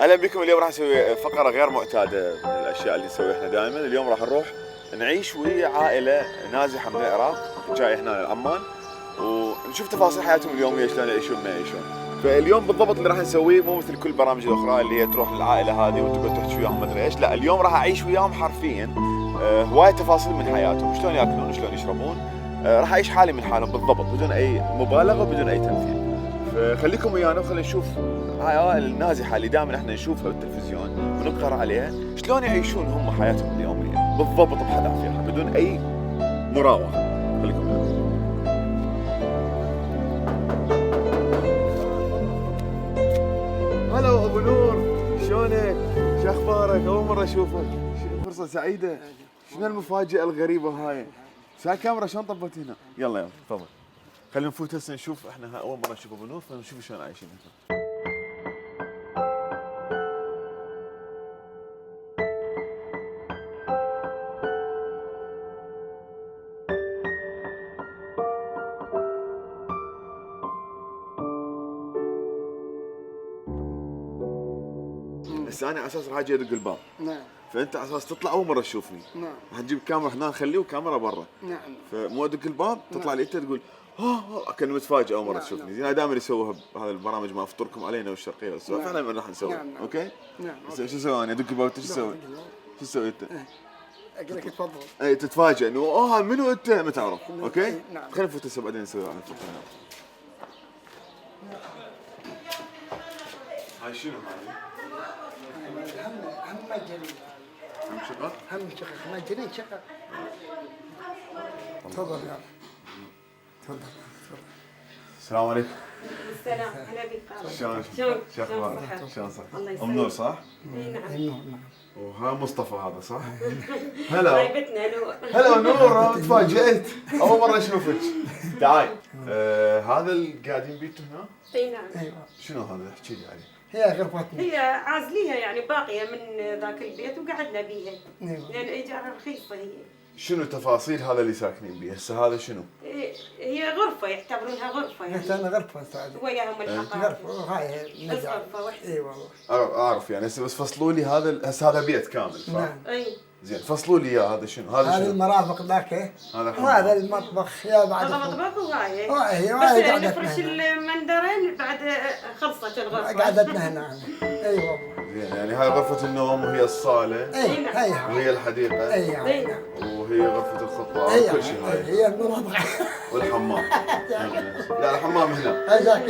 اهلا بكم. اليوم راح نسوي فقره غير معتاده من الاشياء اللي نسويها احنا دائما. اليوم راح نروح نعيش ويا عائله نازحه من العراق جايه هنا لعمان، ونشوف تفاصيل حياتهم اليوميه شلون يعيشون ما يعيشون. فاليوم بالضبط اللي راح نسويه مو مثل كل البرامج الاخرى اللي هي تروح للعائله هذه وتقعد تحكي وياهم ما ادري ايش، لا اليوم راح اعيش وياهم حرفيا هوايه تفاصيل من حياتهم، شلون ياكلون شلون يشربون. راح اعيش حالي من حالهم بالضبط بدون اي مبالغه وبدون اي تمثيل. فخليكم ويانا وخلينا نشوف هاي العائله النازحه اللي دائما احنا نشوفها بالتلفزيون ونقرا عليها، شلون يعيشون هم حياتهم اليوميه بالضبط بحذافيرها بدون اي مراوغه. خليكم ويانا. هلا ابو نور، شلونك؟ شو اخبارك؟ اول مره اشوفك، فرصه سعيده. شنو المفاجاه الغريبه هاي؟ ساعة كاميرا شلون طبت هنا؟ يلا يلا تفضل. خلينا نفوت هسه نشوف، احنا اول مره نشوف ابو نور فنشوف شلون عايشين هنا. هسه انا على اساس راح اجي ادق الباب. نعم. فانت على اساس تطلع اول مره تشوفني. نعم. راح تجيب كاميرا هنا نخليه وكاميرا برا. نعم. فمو ادق الباب تطلع لي انت تقول كان متفاجئ اول مره نعم. تشوفني. زين دائما يسووها بهذا البرامج ما افطركم علينا والشرقيه والسؤال. نعم. فعلا راح نسوي. نعم. اوكي؟ نعم. هسه شو اسوي انا؟ ادق الباب انت شو تسوي؟ شو تسوي انت؟ اقول لك تفضل. اي تتفاجئ انه منو انت ما تعرف. اوكي؟ نعم. خلينا نفوت هسه بعدين نسوي على الفكره. هاي شنو هاي؟ هم مجري. هم شغل؟ هم شقق مجري شقق. تفضل يا تفضل. السلام عليكم. السلام، هلا بك. شلون؟ شو اخبارك؟ شلون صح؟ الله ام نور صح؟ اي نعم. نعم. وها مصطفى هذا صح؟ هلا غايبتنا نور. هلا نور، تفاجئت اول مره اشوفك. تعال. هذا اللي قاعدين بيته هنا؟ اي نعم. ايوه. شنو هذا؟ احكي لي عليه. هي غرفتنا. هي عازليها يعني باقيه من ذاك البيت وقعدنا بيها. ايوه. لان ايجارها رخيصه هي. شنو تفاصيل هذا اللي ساكنين به؟ هسه هذا شنو؟ هي غرفه يعتبرونها غرفه قلت يعني. انا غرفه سعد. وياهم الحقائب. غرفه هاي بس نجع. غرفه واحده. اي والله. اعرف يعني هسه بس فصلوا لي هذا هسه هذا بيت كامل صح؟ نعم. اي. زين فصلوا لي اياه. هذا شنو؟ هذا هذه شنو؟ المرافق ذاك. هذا الحمام. وهذا المطبخ يا بعد. هذا مطبخ وهاي. هي بس قعدتنا نفرش هنا. المندرين بعد خلصت الغرفه. قعدتنا هنا. اي والله. زين يعني هاي غرفة النوم وهي الصالة اي هي. وهي الحديقة اي وهي غرفة الخطبة اي وكل شيء هاي هي المرافق. والحمام. لا الحمام هنا. هذاك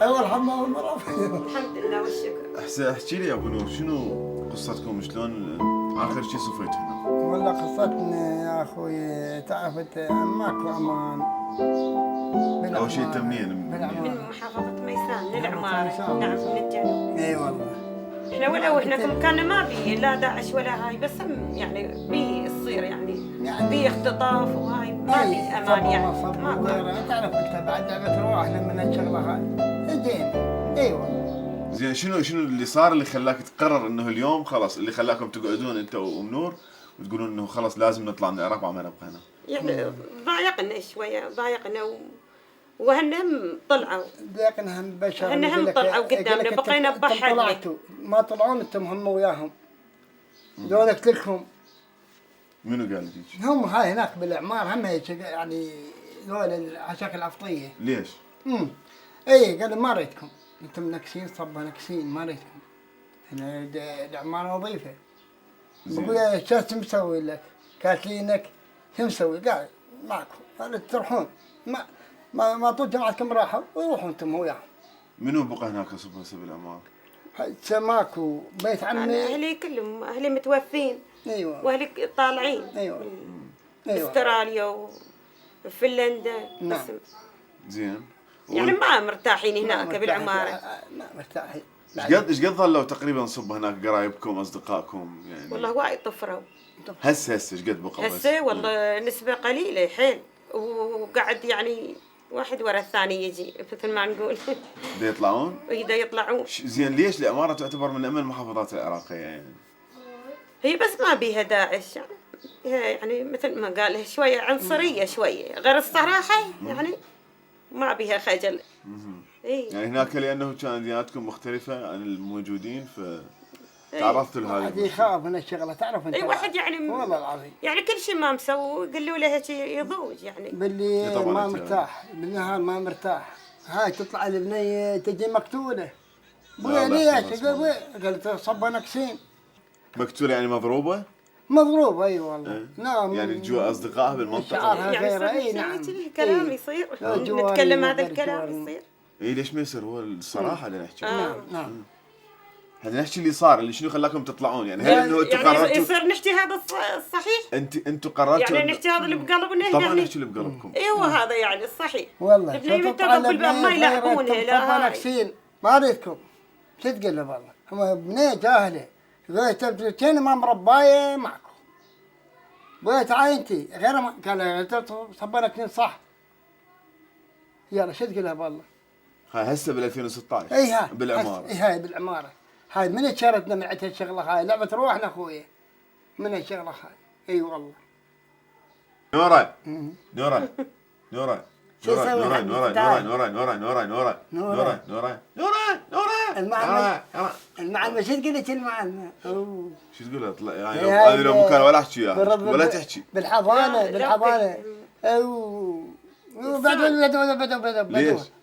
اول حمام والمرافق. الحمد لله والشكر. احكي لي يا ابو نور، شنو قصتكم؟ شلون اخر شيء صفيت هنا؟ والله قصتنا يا اخوي تعرفت ماكو امان. اول شيء انت منين؟ من محافظه ميسان للعماره. ميسان. نعم من الجنوب. اي والله. احنا ولو احنا كنا ما بي لا داعش ولا هاي، بس يعني بي تصير يعني بي اختطاف وهاي ما بي امان يعني ماكو. تعرف انت بعد بتروح لما الشغله هاي زين. اي والله. زين شنو اللي صار اللي خلاك تقرر انه اليوم خلاص، اللي خلاكم تقعدون انت وام نور وتقولون انه خلاص لازم نطلع من العراق ما نبقى هنا؟ يعني ضايقنا شويه ضايقنا وهنم طلعوا. ضايقنا هم بشر. هن طلعوا قدامنا بقينا بحر. طلعتوا ما طلعون انتم هم وياهم. ذولك لكم. منو قال لك؟ هم هاي هناك بالاعمار هم يعني ذول العشاق العفطيه. ليش؟ اي قالوا ما ريتكم انتم نكسين صبا نكسين ما ريتكم. احنا الاعمار وظيفه. بقول شو مسوي لك؟ كاتلينك شو مسوي؟ قال ماكو قال تروحون ما طول جماعتكم راحوا ويروحوا انتم وياهم. منو بقى هناك هسه بالاعمار؟ ماكو بيت عمي. اهلي كلهم اهلي متوفين. ايوه. واهلي طالعين. ايوه. استراليا وفنلندا. نعم. بس زين. يعني ما مرتاحين هناك بالعماره. ما مرتاحين. ايش قد ظلوا تقريبا صب هناك قرايبكم اصدقائكم يعني؟ والله وايد طفروا. هسه ايش قد بقوا؟ هسه والله نسبه قليله حيل، وقعد يعني واحد ورا الثاني يجي مثل ما نقول. بده يطلعون؟ ويدا يطلعون. زين ليش الاماره تعتبر من امن المحافظات العراقيه يعني؟ هي بس ما بيها داعش يعني. هي يعني مثل ما قال شويه عنصريه شويه غير الصراحه يعني ما بيها خجل. يعني هناك لانه كان دياناتكم مختلفه عن الموجودين فتعرضتوا لهذا واحد يخاف من الشغله، تعرف انت. اي واحد يعني والله العظيم يعني كل شيء ما مسوي قالوا له هيك يضوج يعني. باللي طبعاً ما أنت مرتاح، بالنهار ما مرتاح، هاي تطلع البنيه تجي مقتوله. لا، ابويا لا، ليش؟ خلاص. قلت صبه نكسين. مقتوله يعني مضروبه؟ مضروب اي والله. نعم. يعني جوا اصدقائها بالمنطقه؟ شعارها يعني غير. اي صار نعم. الكلام يصير لا، جواري نتكلم هذا غير الكلام جواري. يصير. اي ليش ما يصير؟ هو الصراحه اللي نحكي. نعم نعم. احنا نحكي اللي صار، اللي شنو خلاكم تطلعون يعني. هل انه انتم يعني قررتوا؟ يصير نحكي هذا الصحيح؟ انتم قررتوا يعني نحكي هذا اللي بقلبنا طبعا هنا. نحكي اللي بقلبكم. ايوه هذا يعني الصحيح. والله البنيه تقف بالباب ما يلعبونها صبه لا. نكسين. ما اريدكم. شو تقول له والله؟ هم بنيه جاهله. قلت ما مربايه معكم. بغيت تعال انت غير ما قال صبه نكسين صح. يلا شو تقول له والله؟ هاي هسه بال 2016 اي هاي بالعماره. اي هاي بالعماره. هاي من شرتنا من عندها الشغله هاي، لعبه روحنا اخويا. من الشغله هاي. اي والله. نورا نورا نورا شو نورا يسوي نورا حد نورا تعال. نورا نورا نورا نورا نورا نورا نورا نورا المعلم نورا. المعلم شو قلت المعلم؟ اوه شو تقول له؟ طلع يعني هي هذه لو هاي مكان ولا احكي وياها بالرب- ولا تحكي. بالحضانه لا، بالحضانه. اوه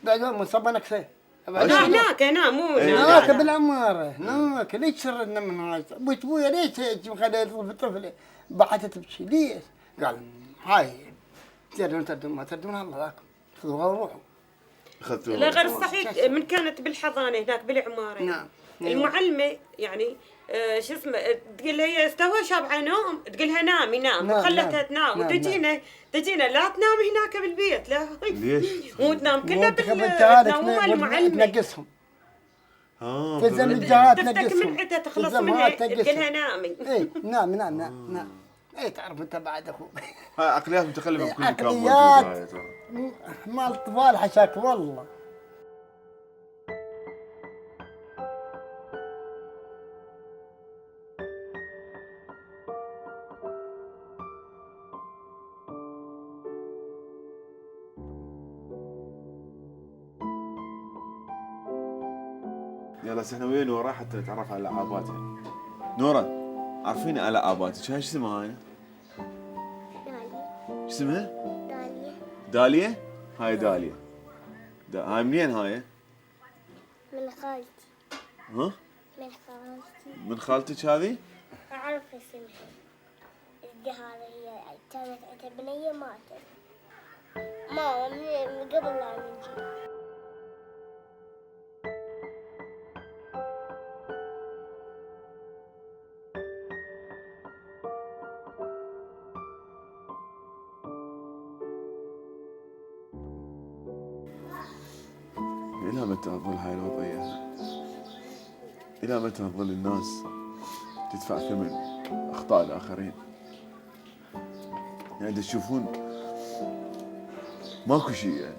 بعدون مصبه نكسه. هناك هنا مو هناك بالعماره هناك. ليش شردنا من هاي؟ ابويا ليش هيك مخلي الطفله بحثت تبكي ليش؟ قال هاي تردون ما تردون الله ذاكم خذوها وروحوا. اخذتوها. لا غير صحيح. من كانت بالحضانه هناك بالعماره. نعم. المعلمه يعني شو اسمه تقول لها هي استوى شابعه نوم، تقول لها نامي نام، نعم، وخلتها نعم. تنام. نعم، وتجينا لا تنام هناك بالبيت لا. ليش؟ مو تنام كلها بالتالي بالنوم المعلمه. تنقصهم. اه تلزم فهمت. الجهات تفتك تنقصهم. من عدها تخلص تلزمها منها تنقصهم. تقول لها نامي. اي نعم نعم نعم نعم. اي تعرف انت بعد اخوك. هاي عقليات متخلفه بكل مكان عقليات. موجوده هاي ترى. مال الاطفال حشاك والله. يلا هسه احنا ويا نورا حتى نتعرف على لعاباتها. نورا عارفين على لعاباتك، هاي شو اسمها هاي؟ دالية شو اسمها؟ دالية داليا؟ هاي داليا. هاي منين هاي؟ من خالتي ها؟ من خالتي من خالتك هذه؟ أعرف اسمها. الجهارة هي كانت عندها بنية ماتت. ماما من قبل لا نجي. إلى متى تظل هاي الوضعية؟ إلى متى تظل الناس تدفع ثمن أخطاء الآخرين؟ يعني تشوفون ماكو شيء يعني.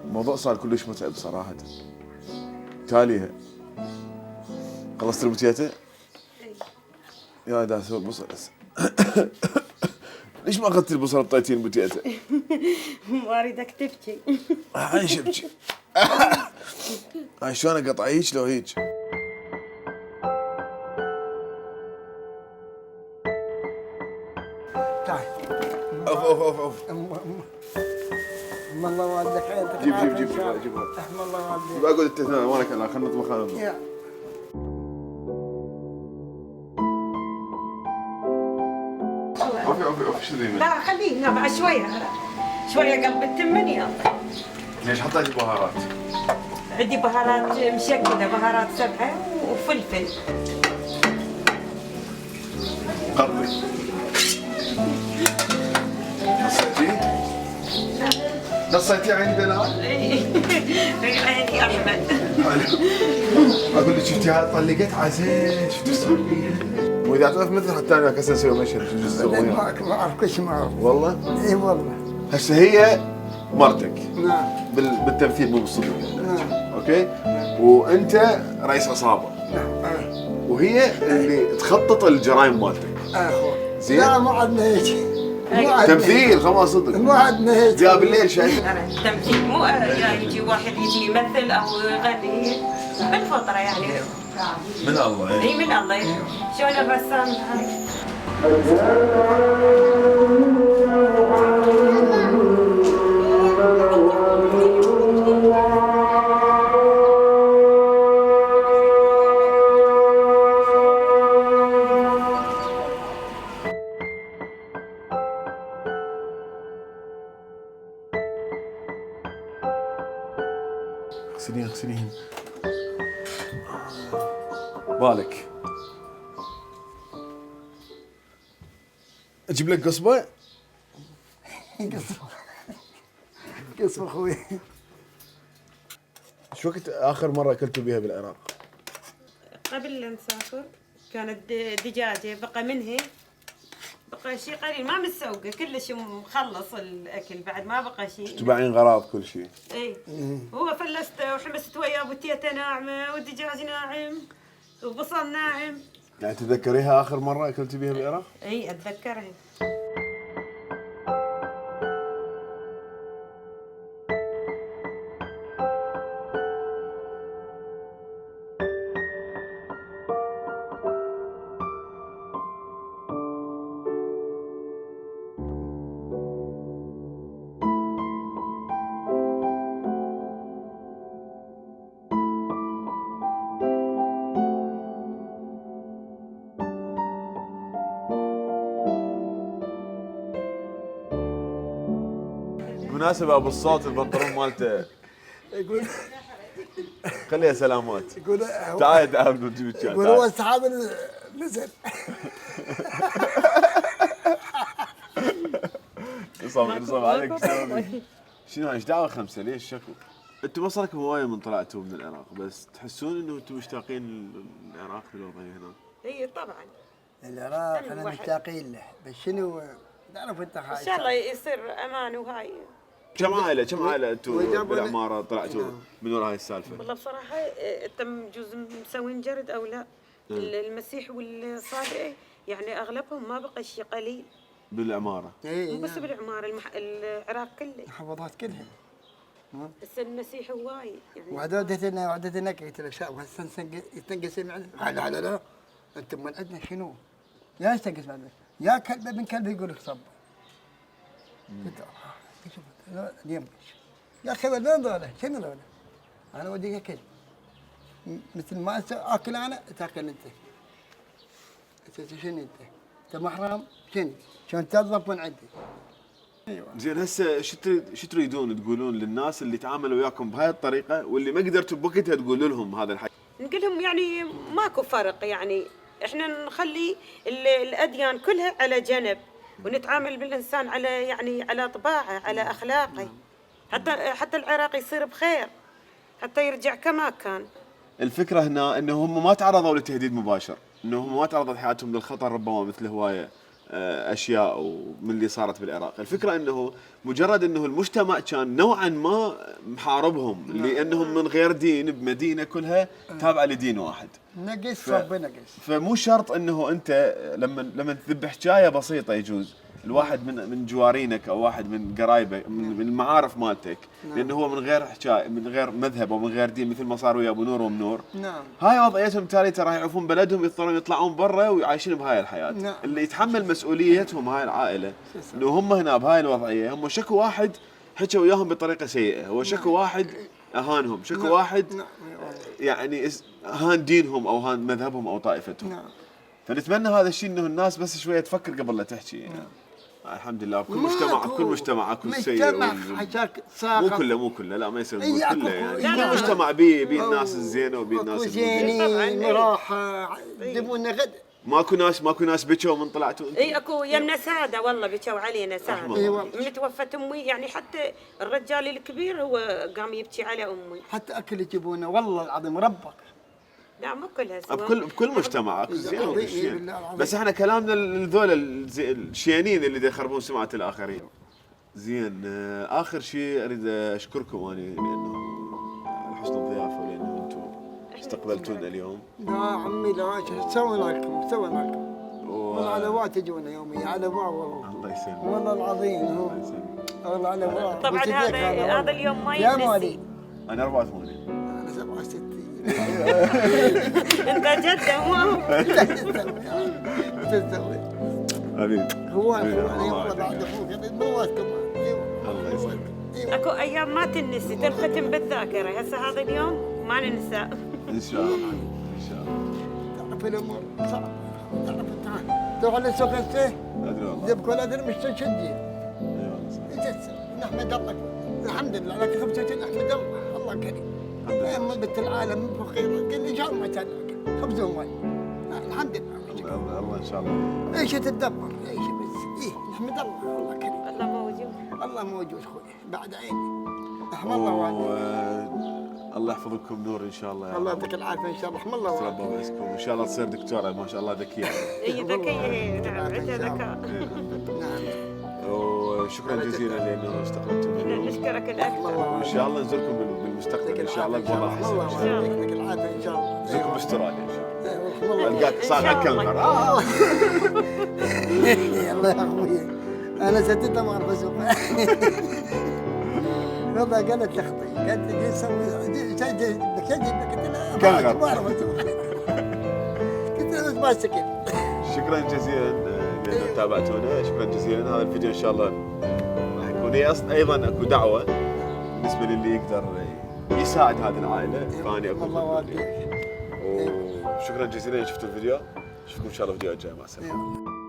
الموضوع صار كلش متعب صراحة. تاليها خلصت البوتيتا؟ يا دا سوى البصل هسه. ليش ما اخذت البصل بطيتين بوتيتا؟ ما اريدك تبكي. هاي شبكي. هاي شلون اقطع هيك لو هيك؟ تعال. اوف اوف اوف اوف. أم الله والدك عينتك. جيب جيب جيب جيب. أم الله والدك. بقعد التثنين مالك انا خلنا نطبخ هذا. يا اوف اوف اوف شو ذي؟ لا خليه بعد شويه شويه قلب التمن يلا. ليش حطيتي بهارات؟ عندي بهارات مشكله، بهارات سبعه وفلفل. قضي. نصيتيه؟ نصيتيه عندي الان؟ عيني احمد. حلو. اقول لك شفتي هاي طلقت عزيز شفتي صار بيها. واذا تعرف مثل حتى انا كسر اسوي مشهد جزء بعدين صغير. ما اعرف كل شيء ما اعرف. والله؟ اي والله. هسه هي مرتك نعم بالتمثيل مو بالصدق يعني. نعم اوكي؟ وانت رئيس عصابه نعم. وهي اللي تخطط الجرائم مالتك. اخو زين؟ لا ما عندنا هيك. تمثيل خلاص صدق. مو عندنا جاء بالليل شايف. تمثيل مو يجي واحد يجي يمثل او يغني بالفطره يعني. من الله. اي من الله. شلون الرسام هاي. اغسلين بالك. اجيب لك قصبه. قصب اخوي. شو وقت اخر مره اكلتوا بيها بالعراق؟ قبل لا نسافر كانت دجاجه بقى منها، بقى شيء قليل ما متسوقه كلش مخلص الاكل بعد ما بقى شيء. تبعين غراض كل شيء. اي هو فلسته وحمست وياه بوتيته ناعمه والدجاج ناعم وبصل ناعم. يعني تتذكريها اخر مره اكلتي بيها بالعراق؟ اي اتذكرها. بالمناسبة ابو الصوت البنطلون مالته يقول خليها سلامات. يقول تعال تعال نجيب الشاي. يقول هو السحاب نزل. نصب عليك. شنو ايش دعوه خمسه ليش شكو؟ انتم ما صار لكم هوايه من طلعتوا من العراق، بس تحسون انه انتم مشتاقين للعراق بالوضعيه هنا؟ اي طبعا. العراق احنا مشتاقين له، بس شنو تعرف انت ان شاء الله يصير امان وهاي. كم عائله انتم بالعماره طلعتوا من وراء هاي السالفه؟ والله بصراحه انت بجوز مسوين جرد او لا. المسيح والصابئه يعني اغلبهم ما بقى شيء قليل بالعماره. مو بس بالعماره العراق كله المحافظات كلها. بس المسيح هواي يعني. وعدتنا قلت له شاب هسه يتنقسم لا لا لا انتم من عندنا شنو؟ يا يستنقس بعد يا كلب ابن كلب يقول لك صب. قلت اليوم يا اخي وين ذولا؟ شنو ذولا؟ انا وديك اكل مثل ما اكل انا تاكل انت. انت شنو انت محرم شنو؟ شلون توظف من عندي؟ ايوه زين هسه شو تريدون تقولون للناس اللي تعاملوا وياكم بهاي الطريقه واللي ما قدرتوا بوقتها تقولوا لهم هذا الحكي؟ نقول لهم يعني ماكو فرق، يعني احنا نخلي الاديان كلها على جنب ونتعامل بالانسان على يعني على طباعه على اخلاقه، حتى العراق يصير بخير، حتى يرجع كما كان. الفكره هنا انه هم ما تعرضوا لتهديد مباشر، انه هم ما تعرضت حياتهم للخطر ربما مثل هوايه اشياء ومن اللي صارت بالعراق. الفكره انه مجرد انه المجتمع كان نوعا ما محاربهم لانهم من غير دين بمدينه كلها تابعه لدين واحد. نقص ربنا نقص. فمو شرط انه انت لما تذبح حكايه بسيطه يجوز الواحد من جوارينك او واحد من قرايبك من المعارف مالتك، لانه هو من غير حكايه من غير مذهب او من غير دين مثل ما صار ويا ابو نور وام نور. نعم. هاي وضعيتهم تالي ترى يعرفون بلدهم يضطرون يطلعون برا وعايشين بهاي الحياه. نعم. اللي يتحمل مسؤوليتهم هاي العائله انه هم هنا بهاي الوضعيه، هم شكوا واحد حكى وياهم بطريقه سيئه، هو شكوا واحد اهانهم، شكوا واحد يعني هان دينهم او هان مذهبهم او طائفتهم. نعم. فنتمنى هذا الشيء انه الناس بس شويه تفكر قبل لا تحكي يعني. الحمد لله بكل مجتمع اكو السيء مو كله لا ما يصير نقول كله يعني كل مجتمع بيه الناس الزينه وبيه الناس الزينين راحه يجيبون غد. ماكو ناس بكوا من طلعتوا انتم؟ اي اكو يمنا ساده والله بكوا علينا ساده. من توفت امي يعني حتى الرجال الكبير هو قام يبكي على امي. حتى اكل يجيبونه والله العظيم ربك. لا مو كلها سوا. بكل مجتمع اكو زين وشين، بس احنا كلامنا لذول الشيانين اللي يخربون سمعه الاخرين. زين اخر شيء اريد اشكركم اني لانه على حسن الضيافه ولانه انتم استقبلتونا اليوم. لا عمي لا سوينا لكم والعلوات يجونا يوميا على بعض والله. الله يسلمك. والله العظيم هو الله يسلمك. والله على بعض. طبعا هذا اليوم ما ينسي. انا 84. انا 67. انت جده مو هو. تسوي حبيبي. اخوان والله بعد اخوك النواس كمان. ايوه الله يسلمك. اكو ايام ما تنسي تنختم بالذاكره، هسه هذا اليوم ما ننسى. ان شاء الله ان شاء الله. تعرف الامور صعبه. تعرف تعال تروح على سوق السيه ادري والله. جيب كل هذا مش تشجي. اي والله صح. نحمد الله الحمد لله لك 65 نحمد الله الله كريم. اما بنت العالم فقير قال لي جار ما كان خبز وماء. الحمد لله. الله ان شاء الله. ايش تتدبر ايش بس ايه نحمد الله الله كريم. الله موجود. الله موجود اخوي بعد عيني. احمد الله والديك. الله يحفظكم نور ان شاء الله. الله يعطيك العافيه ان شاء الله. احمد الله تربى والديك. ويسكم وان شاء الله تصير دكتوره ما شاء الله ذكيه. اي ذكيه، نعم عندها ذكاء. نعم. وشكرا جزيلا لانه استقبلتم اليوم. نشكرك الاكثر. وان شاء الله نزوركم بالمستقبل ان شاء الله بوضع احسن. الله يعطيك العافيه ان شاء الله. نزوركم باستراليا ان شاء الله. والله القاك صاغ كل مره. الله يا اخوي انا ستة ما اعرف اسوق. والله قالت تخطي قالت لي نسوي شيء قلت لها ما اعرف اسوق. قلت لها بس ما سكت. شكرا جزيلا لانه تابعتونا. شكرا جزيلا. هذا الفيديو ان شاء الله راح يكون هي ايضا اكو دعوه بالنسبه للي يقدر يساعد هذه العائله. فاني اكون الله والديك. وشكرا جزيلا شفتوا الفيديو. نشوفكم ان شاء الله الفيديو الجاي. مع السلامه.